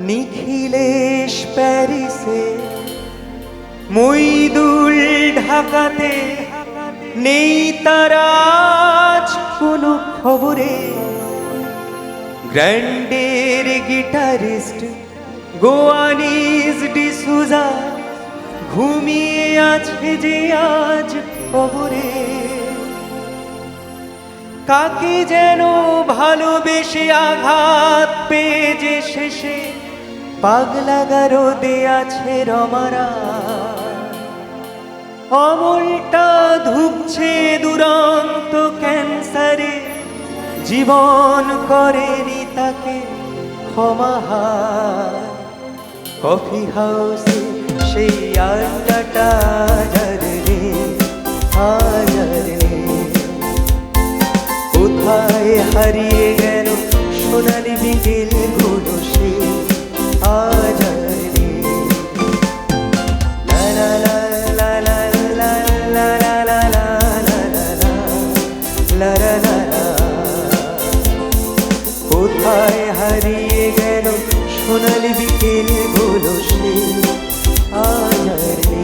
নিখিলেশ প্যারিসে, মইদুল ঢাকাতে, নেই তার আজ কোনো খবরে। গ্র্যান্ডের গিটারিস্ট গোয়ানিজ ডিসুজা ঘুমিয়ে আছে যে আজ খবরে। কাকে যেন ভালোবেসে আঘাত পেয়ে যে শেষে পাগলা গারদে আছে রমারা। অমলটা ধুকছে দুরন্ত ক্যান্সারে, জীবন করেনি তাকে ক্ষমাহার। কফি হাউসে সেই আড্ডাটা জাররে হাজারে, কোথায় হারিয়ে গেল সোনালি বিকেল গুলো সে হাজারে। লা লা লা লা লা লা লা লা লা লা লা লা লা। কোথায় হারিয়ে গেল সোনালি বিকেল গুলো সে হাজারে।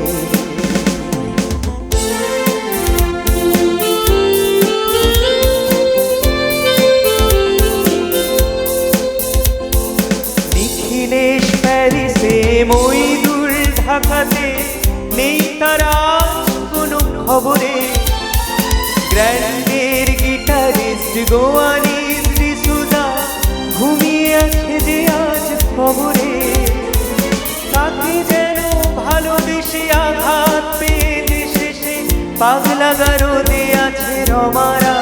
নিখিলেশ প্যারিসে, মইদুল ঢাকাতে, নেই তার আজ কোনো খবরে। গ্র্যান্ডের গিটারিস্ট গোয়ানিজ ডিসুজা ঘুমিয়ে আছে যে আজ খবরে। তাকে যেন ভালোবেসে আঘাত পেয়ে যে শেষে পাগলা গারদে আছে রমারা।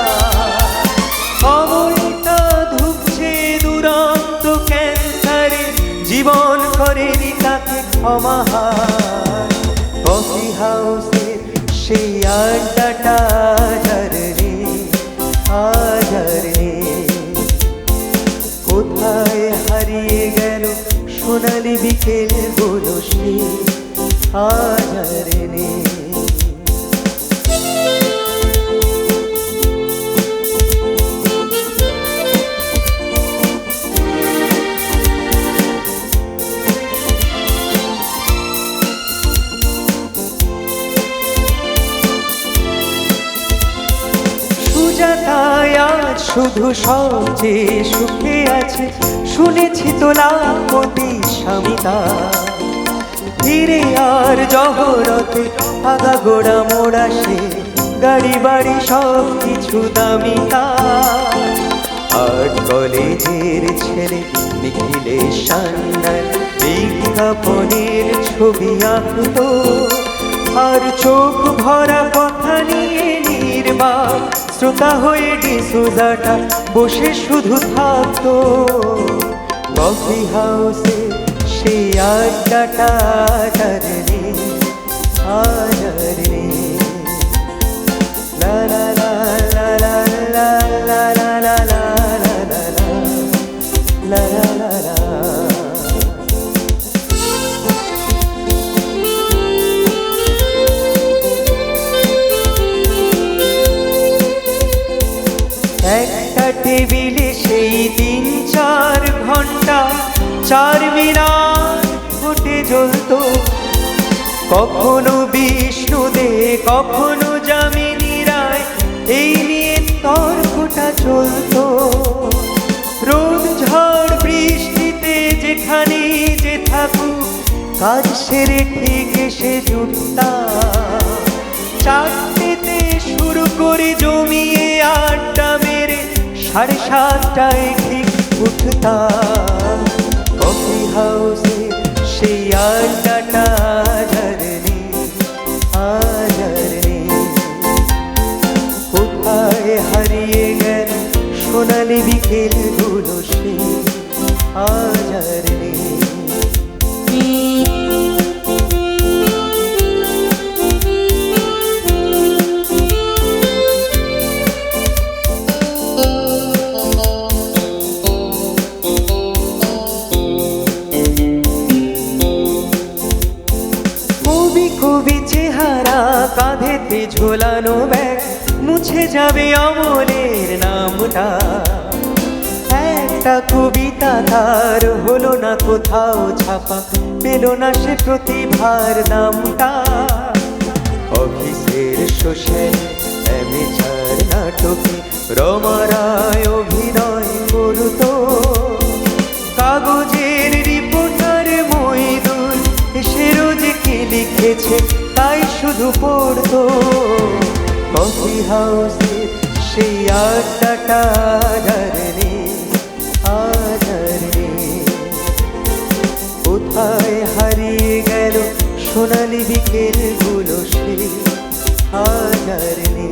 অমলটা ধুকছে দুরন্ত ক্যান্সারে, জীবন করেনি তাকে ক্ষমাহার। কফি হাউসের সেই আড্ডাটা জাররে হাজারে, কোথায় হারিয়ে গেল সোনালি বিকেল গুলো সে হাজারে। সুজাতায় আজ শুধু সবচেয়ে সুখে আছে, শুনেছি তো লাখপতি স্বামী তার। ধীরে আর জহরতে আগাগোড়া মোড়া সে, গাড়ি বাড়ি সব কিছু দামি তার। আর্ট কলেজের ছেলে নিখিলেশ সান্যাল বিজ্ঞাপনের ছবি আঁকতো, আর চোখ ভরা কথা নিয়ে নির্বাক শ্রোতা হয়ে ডিসুজাটা বসে শুধু থাকতো। কফি হাউসে সেই আড্ডাটা জাররে হাজারে। লা লা লা লা লা লা লা লা লা লা লা লা লা লা। একটা টেবিলে সেই 3-4 ঘন্টা 4 মিনার ফুটে জ্বলতো। কখনো বিষ্ণু দে, কখনো যামিনী রায়, এই নিয়ে তর্কটা চলতো। রোদ ঝড় বৃষ্টিতে যেখানে যে থাকুক, কাজ সেরে ঠিক এসে জুটতাম। 4টেতে শুরু করে জমিয়ে আড্ডা মেরে 7:30টায় ঠিক উঠতাম। কফি হাউসে সেই আড্ডাটা জাররে হাজারে, কোথায় হারিয়ে গেল সোনালি বিকেল গুলো সে হাজারে। কবি চেহারা, কাঁধেতে ঝোলানো ব্যাগ, মুছে যাবে অমলের নামটা। একটা কবিতা কবিতা তার হলো না কোথাও ছাপা, পেল না সে প্রতিভার নামটা। অফিসের সোশ্যাল অ্যামেচার নাটকে রমা রায় অভিনয় করতো, কাগজের রিপোর্টার মইদুল এসে রোজ কি লিখেছে তাই শুধু পড়তো। কফি হাউসের সেই আড্ডাটা আর নেই, আজ আর নেই। কোথায় হারিয়ে গেল সোনালি বিকেলগুলো, সেই আজ আর নেই।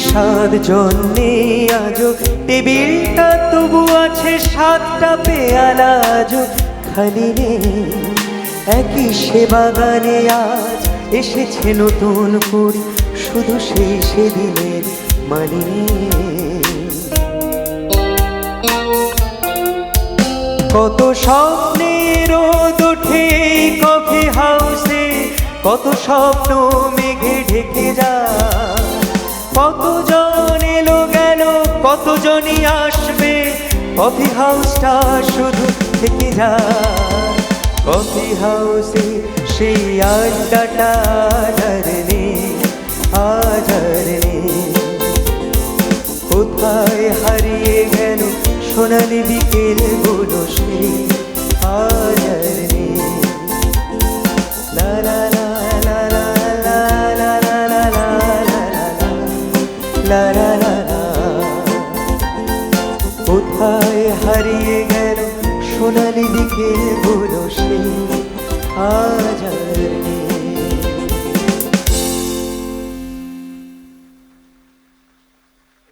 সাত জন্যে আজও টেবিলটা তবু আছে, সাতটা পেয়ালা আজও খালি নেই। একই সে বাগানে আজ এসেছে নতুন ফুল, শুধু সেই সেদিনের মানে। কত স্বপ্নের রোদ ওঠে কফি হাউসে, কত স্বপ্ন মেঘে ঢেকে যায়। কতজন এলো গেল, কতজনই আসবে, কফি হাউসটা শুধু থেকে যায়। কফি হাউসে সেই আড্ডাটা আজ আর নেই, আজ আর নেই। কোথায় হারিয়ে গেল সোনালি বিকেলগুলো, সেই আজ আর নেই। লা লা লা লা লা লা লা লা লা লা লা লা লা লা। কোথায় হারিয়ে গেল সোনালি বিকেলগুলো, সেই আজ আর